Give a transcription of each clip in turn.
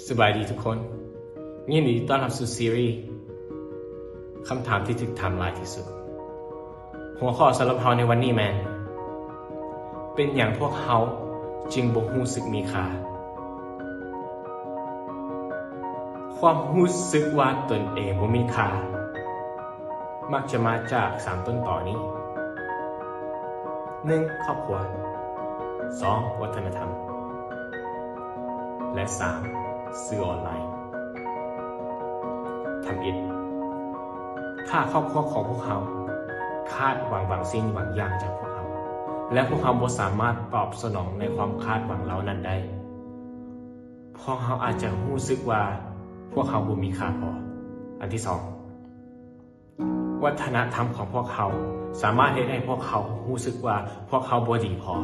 สบายดีทุกคนยินดีต้อนรับสู่ซีรีส์คำถามที่ถูกถามหลายที่สุดหัวข้อสำหรับเราในวันนี้แมนเป็นอย่างพวกเขาจึงบ่รู้สึกมีค่าความรู้สึกว่าตนเองบ่มีค่ามักจะมาจาก3ต้นต่อนี้ 1. ครอบครัว 2. วัฒนธรรมและ 3. สื่อออนไลน์ทำอิฐถ้าครอบครัวของพวกเขาคาดหวังบางสิ่งบางอย่างจากพวกเขาและพวกเขาบ่สามารถตอบสนองในความคาดหวังเหล่านั้นได้พวกเขาอาจจะรู้สึกว่าพวกเขาบ่มีค่าพออันที่ 2. วัฒนธรรมของพวกเขาสามารถเฮ็ดให้พวกเขารู้สึกว่าพวกเขาบ่ดีพอ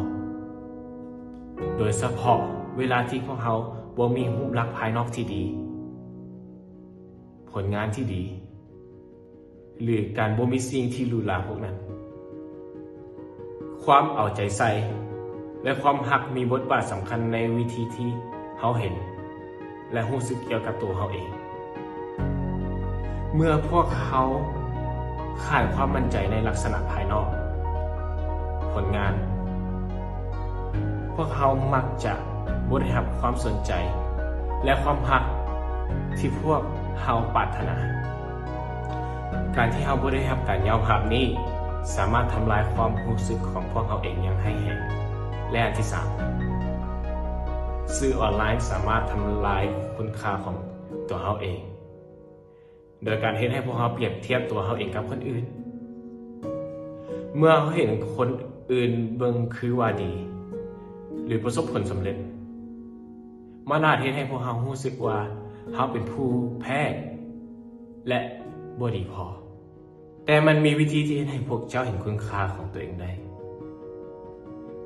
โดยเฉพาะเวลาที่พวกเขาบ่มีรูปลักษณ์ภายนอกที่ดีผลงานที่ดีหรือการบ่มีสิ่งที่หรูหราพวกนั้นความเอาใจใส่และความหักมีบทบาทสำคัญในวิธีที่เขาเห็นและรู้สึกเกี่ยวกับตัวเขาเองเมื่อพวกเขาขาดความมั่นใจในลักษณะภายนอกผลงานพวกเขามักจะบ่ได้รับความสนใจและความหักที่พวกเขาปรารถนาการที่เขาบ่ได้รับการยอมรับนี้สามารถทำลายความรู้สึกของพวกเขาเองอย่างร้ายแรงและอันที่ 3. สื่อออนไลน์สามารถทำลายคุณค่าของตัวเขาเองโดยการเฮ็ดให้พวกเขาเปรียบเทียบตัวเขาเองกับคนอื่นเมื่อเขาเห็นคนอื่นเบิ่งคือว่าดีหรือประสบผลสำเร็จมันอาจเฮ็ดให้พวกเขารู้สึกว่าเขาเป็นผู้แพ้และบ่ดีพอแต่มันมีวิธีที่ให้พวกเจ้าเห็นคุณค่าของตัวเองได้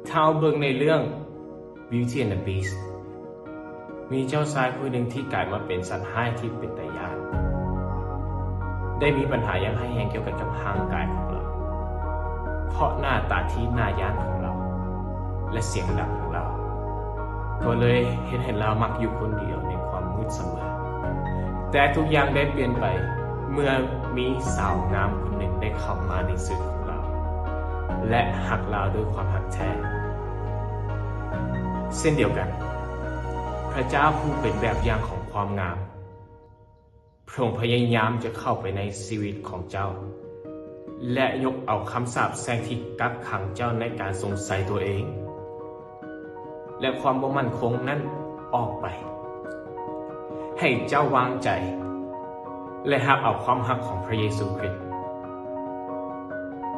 ถ้าเอาเบิ่งในเรื่อง Beauty and the Beast มีเจ้าชายผู้หนึ่งที่กลายมาเป็นสัตว์ร้ายที่เป็นตาย้านได้มีปัญหาอย่างร้ายแรงเกี่ยวกับร่างกายของเราเพราะหน้าตาที่น่าย้านของเราและเสียงดังของเราก็เลยเห็นเรามักอยู่คนเดียวในความมืดเสมอแต่ทุกอย่างได้เปลี่ยนไปเมื่อมีสาวงามคนหนึ่งได้เข้ามาในชีวิตของเราและหักเราด้วยความหักแท้เช่นเดียวกันพระเจ้าผู้เป็นแบบอย่างของความงามพระองค์พยายามจะเข้าไปในชีวิตของเจ้าและยกเอาคำสาปแช่งที่กักขังเจ้าในการสงสัยตัวเองและความบ่มั่นคงนั้นออกไปให้เจ้าวางใจและรับเอาความรักของพระเยซูคริสต์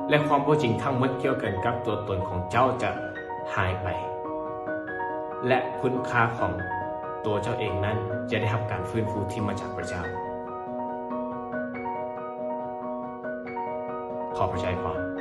และความบ่จริงทั้งหมดเกี่ยวกันกับตัวตนของเจ้าจะหายไปและคุณค่าของตัวเจ้าเองนั้นจะได้รับการฟื้นฟูที่มาจากพระเจ้าขอพระเจ้าพร